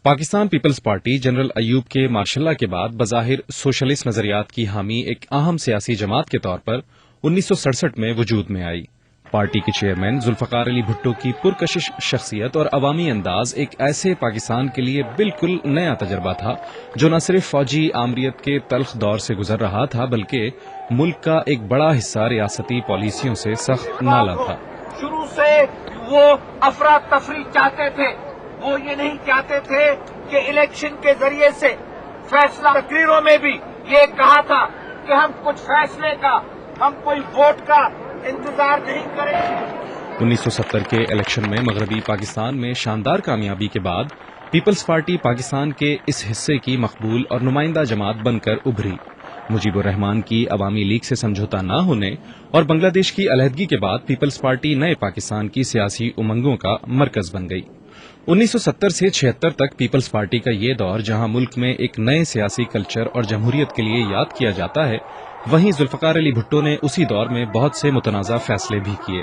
Pakistan Peoples Party General Ayub کے martial لا کے بعد بظاہر سوشلسٹ نظریات کی حامی ایک اہم سیاسی جماعت کے طور پر 1967 میں وجود میں آئی۔ پارٹی کے چیئرمین ذوالفقار علی بھٹو کی پرکشش شخصیت اور عوامی انداز ایک ایسے پاکستان کے لیے بالکل نیا تجربہ تھا جو نہ صرف فوجی آمریت کے تلخ دور سے گزر رہا تھا بلکہ ملک کا ایک بڑا حصہ ریاستی پالیسیوں سے سخت نالا تھا۔ شروع سے وہ افراتفری چاہتے تھے، وہ یہ نہیں چاہتے تھے کہ الیکشن کے ذریعے سے فیصلہ، تقریروں میں بھی یہ کہا تھا کہ ہم کچھ فیصلے کا، ہم کوئی ووٹ کا انتظار نہیں کریں گے۔ 1970 کے الیکشن میں مغربی پاکستان میں شاندار کامیابی کے بعد پیپلز پارٹی پاکستان کے اس حصے کی مقبول اور نمائندہ جماعت بن کر ابھری۔ مجیب الرحمان کی عوامی لیگ سے سمجھوتا نہ ہونے اور بنگلہ دیش کی علیحدگی کے بعد پیپلز پارٹی نئے پاکستان کی سیاسی امنگوں کا مرکز بن گئی۔ 1970 سے 76 تک پیپلز پارٹی کا یہ دور جہاں ملک میں ایک نئے سیاسی کلچر اور جمہوریت کے لیے یاد کیا جاتا ہے، وہیں ذوالفقار علی بھٹو نے اسی دور میں بہت سے متنازع فیصلے بھی کیے،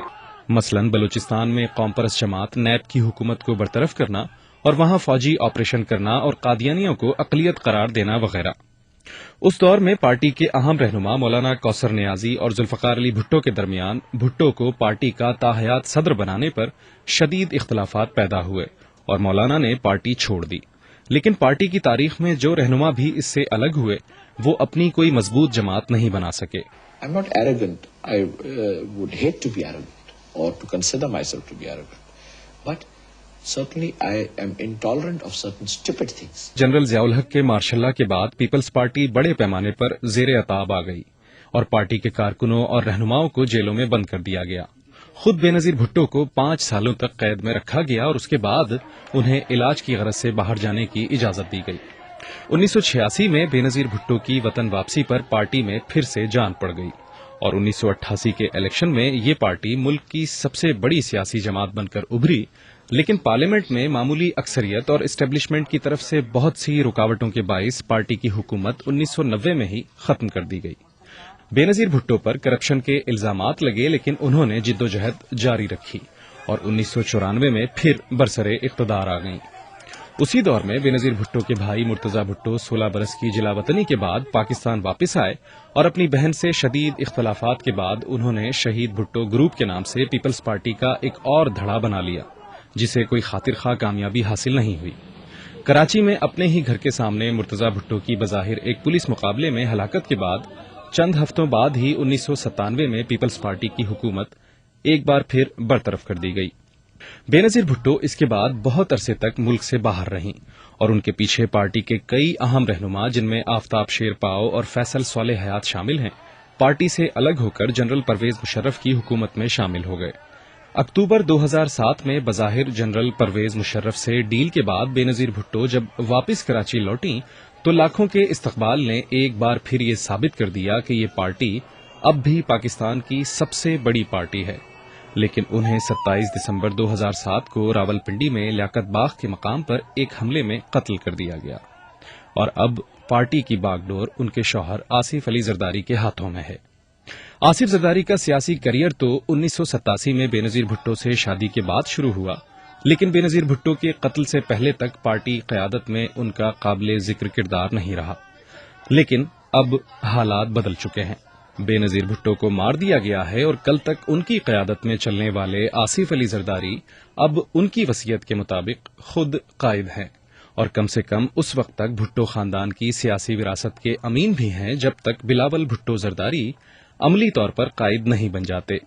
مثلاً بلوچستان میں قوم پرست جماعت نیب کی حکومت کو برطرف کرنا اور وہاں فوجی آپریشن کرنا اور قادیانیوں کو اقلیت قرار دینا وغیرہ۔ اس دور میں پارٹی کے اہم رہنما مولانا کوثر نیازی اور ذوالفقار علی بھٹو کے درمیان بھٹو کو پارٹی کا تاحیات صدر بنانے پر شدید اختلافات پیدا ہوئے اور مولانا نے پارٹی چھوڑ دی، لیکن پارٹی کی تاریخ میں جو رہنما بھی اس سے الگ ہوئے وہ اپنی کوئی مضبوط جماعت نہیں بنا سکے۔ I'm not arrogant. I would hate to be arrogant or to consider myself to be arrogant. But certainly I am intolerant of certain stupid things. General Zia الحق کے مارشل لا کے بعد پیپلز پارٹی بڑے پیمانے پر زیر عتاب آ گئی اور پارٹی کے کارکنوں اور رہنماؤں کو جیلوں میں بند کر دیا گیا۔ خود بے نظیر بھٹو کو 5 سالوں تک قید میں رکھا گیا اور اس کے بعد انہیں علاج کی غرض سے باہر جانے کی اجازت دی گئی۔ 1986 میں بے نظیر بھٹو کی وطن واپسی پر پارٹی میں پھر سے جان پڑ گئی اور 1988 کے الیکشن میں یہ پارٹی ملک کی سب سے بڑی سیاسی جماعت بن کر ابھری، لیکن پارلیمنٹ میں معمولی اکثریت اور اسٹیبلشمنٹ کی طرف سے بہت سی رکاوٹوں کے باعث پارٹی کی حکومت 1990 میں ہی ختم کر دی گئی۔ بے نظیر بھٹو پر کرپشن کے الزامات لگے لیکن انہوں نے جدوجہد جاری رکھی اور 1994 میں پھر برسرے اقتدار آ گئیں۔ اسی دور میں بے نظیر بھٹو کے بھائی مرتضی بھٹو 16 برس کی جلا وطنی کے بعد پاکستان واپس آئے اور اپنی بہن سے شدید اختلافات کے بعد انہوں نے شہید بھٹو گروپ کے نام سے پیپلز پارٹی کا ایک اور دھڑا بنا لیا جسے کوئی خاطر خواہ کامیابی حاصل نہیں ہوئی۔ کراچی میں اپنے ہی گھر کے سامنے مرتضی بھٹو کی بظاہر ایک پولیس مقابلے میں ہلاکت کے بعد چند ہفتوں بعد ہی 1997 میں پیپلز پارٹی کی حکومت ایک بار پھر برطرف کر دی گئی۔ بے نظیر بھٹو اس کے بعد بہت عرصے تک ملک سے باہر رہیں اور ان کے پیچھے پارٹی کے کئی اہم رہنما جن میں آفتاب شیر پاؤ اور فیصل صالح حیات شامل ہیں پارٹی سے الگ ہو کر جنرل پرویز مشرف کی حکومت میں شامل ہو گئے۔ اکتوبر 2007 میں بظاہر جنرل پرویز مشرف سے ڈیل کے بعد بے نظیر بھٹو جب واپس کراچی لوٹیں تو لاکھوں کے استقبال نے ایک بار پھر یہ ثابت کر دیا کہ یہ پارٹی اب بھی پاکستان کی سب سے بڑی پارٹی ہے، لیکن انہیں 27 دسمبر 2007 کو راولپنڈی میں لیاقت باغ کے مقام پر ایک حملے میں قتل کر دیا گیا اور اب پارٹی کی باغ ڈور ان کے شوہر آصف علی زرداری کے ہاتھوں میں ہے۔ آصف زرداری کا سیاسی کیریئر تو 1987 میں بے نظیر بھٹو سے شادی کے بعد شروع ہوا، لیکن بے نظیر بھٹو کے قتل سے پہلے تک پارٹی قیادت میں ان کا قابل ذکر کردار نہیں رہا، لیکن اب حالات بدل چکے ہیں۔ بے نظیر بھٹو کو مار دیا گیا ہے اور کل تک ان کی قیادت میں چلنے والے آصف علی زرداری اب ان کی وصیت کے مطابق خود قائد ہیں اور کم سے کم اس وقت تک بھٹو خاندان کی سیاسی وراثت کے امین بھی ہیں جب تک بلاول بھٹو زرداری عملی طور پر قائد نہیں بن جاتے۔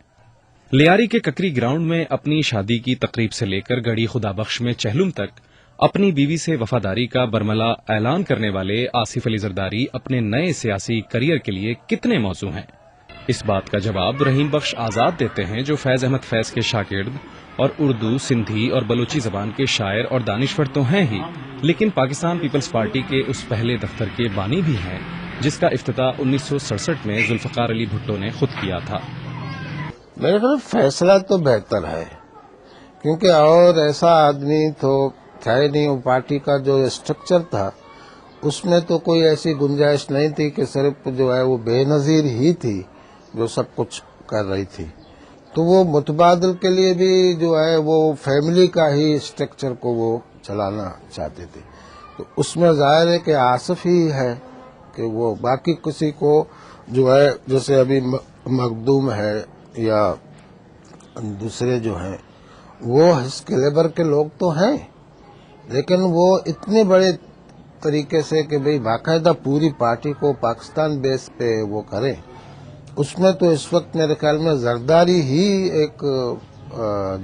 لیاری کے ککری گراؤنڈ میں اپنی شادی کی تقریب سے لے کر گڑھی خدا بخش میں چہلم تک اپنی بیوی سے وفاداری کا برملا اعلان کرنے والے آصف علی زرداری اپنے نئے سیاسی کریئر کے لیے کتنے موزوں ہیں؟ اس بات کا جواب رحیم بخش آزاد دیتے ہیں جو فیض احمد فیض کے شاگرد اور اردو، سندھی اور بلوچی زبان کے شاعر اور دانشور تو ہیں ہی، لیکن پاکستان پیپلز پارٹی کے اس پہلے دفتر کے بانی بھی ہیں جس کا افتتاح 1967 میں ذوالفقار علی بھٹو نے خود کیا تھا۔ میرے خیال فیصلہ تو بہتر ہے کیونکہ اور ایسا آدمی تو تھا ہی نہیں، وہ پارٹی کا جو اسٹرکچر تھا اس میں تو کوئی ایسی گنجائش نہیں تھی کہ صرف جو ہے وہ بے نظیر ہی تھی جو سب کچھ کر رہی تھی، تو وہ متبادل کے لیے بھی جو ہے وہ فیملی کا ہی اسٹرکچر کو وہ چلانا چاہتے تھے. تو اس میں ظاہر ہے کہ آصف ہی ہے کہ وہ باقی کسی کو جو ہے جیسے ابھی مخدوم ہے یا دوسرے جو ہیں وہ اس کیلیبر کے لوگ تو ہیں، لیکن وہ اتنے بڑے طریقے سے کہ بھئی باقاعدہ پوری پارٹی کو پاکستان بیس پہ وہ کریں، اس میں تو اس وقت میرے خیال میں زرداری ہی ایک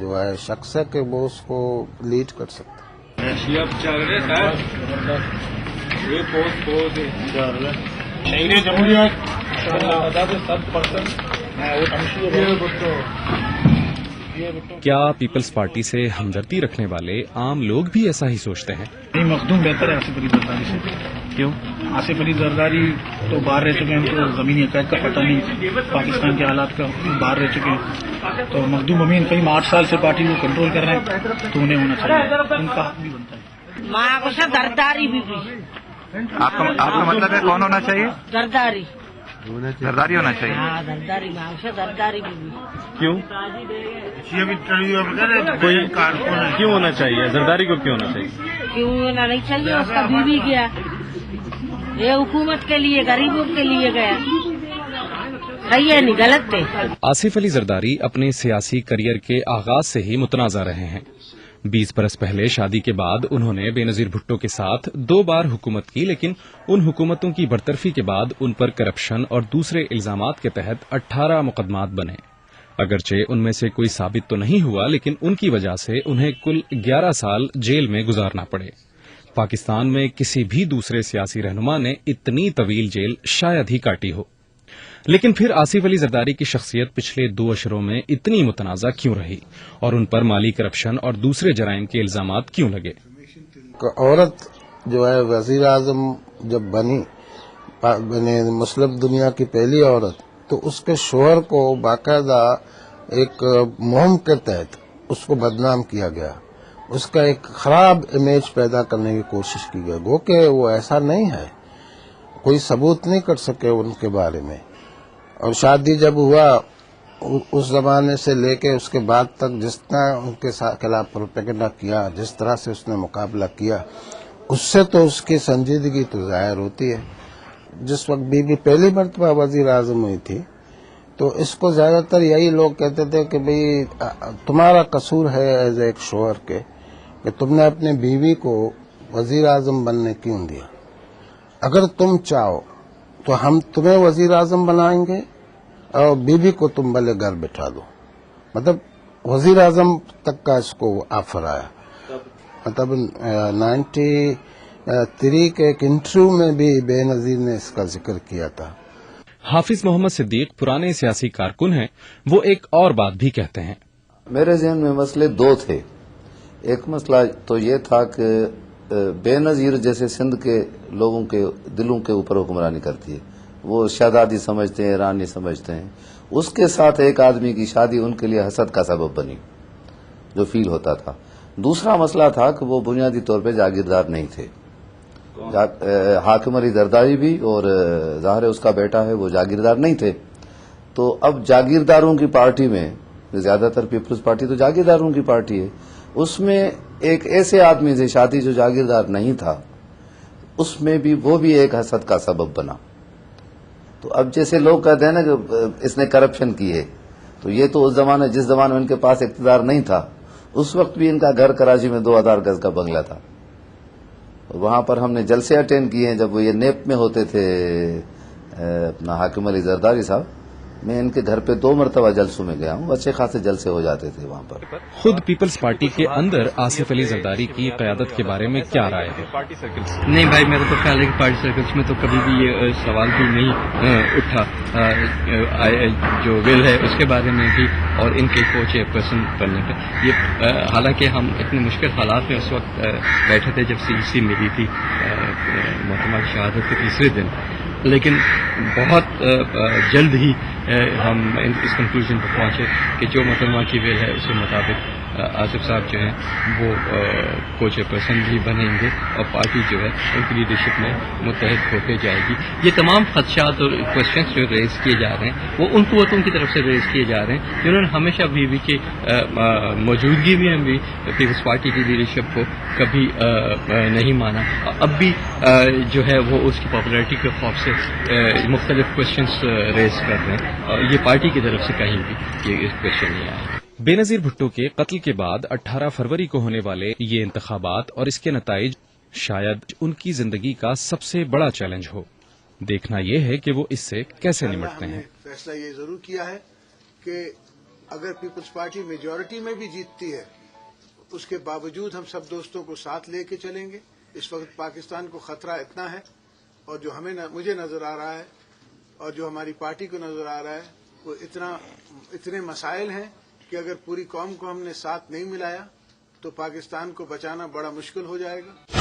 جو ہے شخص ہے کہ وہ اس کو لیڈ کر سکتا ہے. شہری جمہوریت کیا پیپلز پارٹی سے ہمدردی رکھنے والے عام لوگ بھی ایسا ہی سوچتے ہیں؟ نہیں، مخدوم بہتر ہے آصف علی زرداری سے. کیوں؟ آصف علی زرداری تو باہر رہ چکے ہیں، ان کو زمینی عقائد کا پتہ نہیں، پاکستان کے حالات کا باہر رہ چکے ہیں. تو مخدوم امین کئی 8 سال سے پارٹی کو کنٹرول کر رہے ہیں، تو انہیں ہونا چاہیے، ان کا حق بھی بنتا ہے. ماں کو سب زرداری بھی آپ کا مطلب ہے کون ہونا چاہیے؟ زرداری زرداری ہونا چاہیے. ہاں زرداری ماں سے زرداری بھی کیوں کیوں ہونا چاہیے؟ زرداری کو کیوں ہونا چاہیے؟ کیوں ہونا نہیں چاہیے؟ اس کا بیوی گیا، یہ حکومت کے لیے غریبوں کے لیے گیا، صحیح ہے نہیں غلط ہے. آصف علی زرداری اپنے سیاسی کریئر کے آغاز سے ہی متنازع رہے ہیں. 20 برس پہلے شادی کے بعد انہوں نے بے نظیر بھٹو کے ساتھ 2 بار حکومت کی، لیکن ان حکومتوں کی برطرفی کے بعد ان پر کرپشن اور دوسرے الزامات کے تحت 18 مقدمات بنے. اگرچہ ان میں سے کوئی ثابت تو نہیں ہوا، لیکن ان کی وجہ سے انہیں کل 11 سال جیل میں گزارنا پڑے. پاکستان میں کسی بھی دوسرے سیاسی رہنما نے اتنی طویل جیل شاید ہی کاٹی ہو. لیکن پھر آصف علی زرداری کی شخصیت پچھلے 2 اشروں میں اتنی متنازع کیوں رہی اور ان پر مالی کرپشن اور دوسرے جرائم کے الزامات کیوں لگے؟ عورت جو ہے وزیر اعظم جب بنی مسلم دنیا کی پہلی عورت، تو اس کے شوہر کو باقاعدہ ایک مہم کے تحت اس کو بدنام کیا گیا، اس کا ایک خراب امیج پیدا کرنے کی کوشش کی گئی. گو کہ وہ ایسا نہیں ہے، کوئی ثبوت نہیں کر سکے ان کے بارے میں. اور شادی جب ہوا اس زمانے سے لے کے اس کے بعد تک جس طرح ان کے خلاف پروپیگنڈا کیا، جس طرح سے اس نے مقابلہ کیا، اس سے تو اس کی سنجیدگی تو ظاہر ہوتی ہے. جس وقت بی بی پہلی مرتبہ وزیر اعظم ہوئی تھی تو اس کو زیادہ تر یہی لوگ کہتے تھے کہ بھئی تمہارا قصور ہے ایز ایک شوہر کے کہ تم نے اپنے بیوی کو وزیر اعظم بننے کیوں دیا. اگر تم چاہو تو ہم تمہیں وزیر اعظم بنائیں گے اور بیوی کو تم بھلے گھر بٹھا دو. مطلب وزیر اعظم تک کا اس کو آفر آیا. مطلب 93 کے ایک انٹرویو میں بھی بے نظیر نے اس کا ذکر کیا تھا. حافظ محمد صدیق پرانے سیاسی کارکن ہیں. وہ ایک اور بات بھی کہتے ہیں. میرے ذہن میں مسئلے 2 تھے. ایک مسئلہ تو یہ تھا کہ بے نظیر جیسے سندھ کے لوگوں کے دلوں کے اوپر حکمرانی کرتی ہے، وہ شہزادی سمجھتے ہیں، رانی سمجھتے ہیں. اس کے ساتھ ایک آدمی کی شادی ان کے لیے حسد کا سبب بنی، جو فیل ہوتا تھا. دوسرا مسئلہ تھا کہ وہ بنیادی طور پہ جاگیردار نہیں تھے. حاکم علی زرداری بھی، اور ظاہر اس کا بیٹا ہے، وہ جاگیردار نہیں تھے. تو اب جاگیرداروں کی پارٹی میں زیادہ تر پیپلز پارٹی تو جاگیرداروں کی پارٹی ہے، اس میں ایک ایسے آدمی سے شادی جو جاگیردار نہیں تھا، اس میں بھی وہ بھی ایک حسد کا سبب بنا. تو اب جیسے لوگ کہتے ہیں نا کہ اس نے کرپشن کی ہے، تو یہ تو اس زمانے جس زمانے میں ان کے پاس اقتدار نہیں تھا، اس وقت بھی ان کا گھر کراچی میں 2000 گز کا بنگلہ تھا. وہاں پر ہم نے جلسے اٹینڈ کیے ہیں جب وہ یہ نیپ میں ہوتے تھے اپنا حاکم علی زرداری صاحب. میں ان کے گھر پہ 2 مرتبہ جلسوں میں گیا ہوں، اچھے خاصے جلسے ہو جاتے تھے وہاں پر. خود پیپلز پارٹی کے اندر آصف علی زرداری کی قیادت کے بارے میں کیا رائے ہے؟ نہیں بھائی، میرا تو خیال ہے کہ پارٹی سرکلز میں تو کبھی بھی یہ سوال بھی نہیں اٹھا. جو ول ہے اس کے بارے میں بھی اور ان کے کو چیئر پرسن بننے پہ یہ حالانکہ ہم اتنے مشکل حالات میں اس وقت بیٹھے تھے جب CEC ملی تھی محترمہ کی شہادت کے 3 دن، لیکن بہت جلد ہی ہم اس کنکلوژن پر پہنچے کہ جو محترمہ کی ویل ہے اس کے مطابق آصف صاحب جو ہیں وہ کو چیئر پرسن بھی بنیں گے اور پارٹی جو ہے ان کی لیڈرشپ میں متحد ہوتے جائے گی. یہ تمام خدشات اور کوشچنس جو ریز کیے جا رہے ہیں وہ ان قوتوں کی طرف سے ریز کیے جا رہے ہیں جنہوں نے ہمیشہ بی بی کی موجودگی میں بھی پیپلز پارٹی کی لیڈرشپ کو کبھی نہیں مانا. اب بھی جو ہے وہ اس کی پاپولیرٹی کے خوف سے مختلف کوشچنس ریز کر رہے ہیں اور یہ پارٹی کی طرف سے کہیں بھی یہ کوشچن نہیں آیا. بے نظیر بھٹو کے قتل کے بعد 18 فروری کو ہونے والے یہ انتخابات اور اس کے نتائج شاید ان کی زندگی کا سب سے بڑا چیلنج ہو. دیکھنا یہ ہے کہ وہ اس سے کیسے نمٹتے ہیں. فیصلہ یہ ضرور کیا ہے کہ اگر پیپلز پارٹی میجورٹی میں بھی جیتتی ہے اس کے باوجود ہم سب دوستوں کو ساتھ لے کے چلیں گے. اس وقت پاکستان کو خطرہ اتنا ہے اور جو مجھے نظر آ رہا ہے اور جو ہماری پارٹی کو نظر آ رہا ہے وہ اتنے مسائل ہیں کہ اگر پوری قوم کو ہم نے ساتھ نہیں ملایا تو پاکستان کو بچانا بڑا مشکل ہو جائے گا.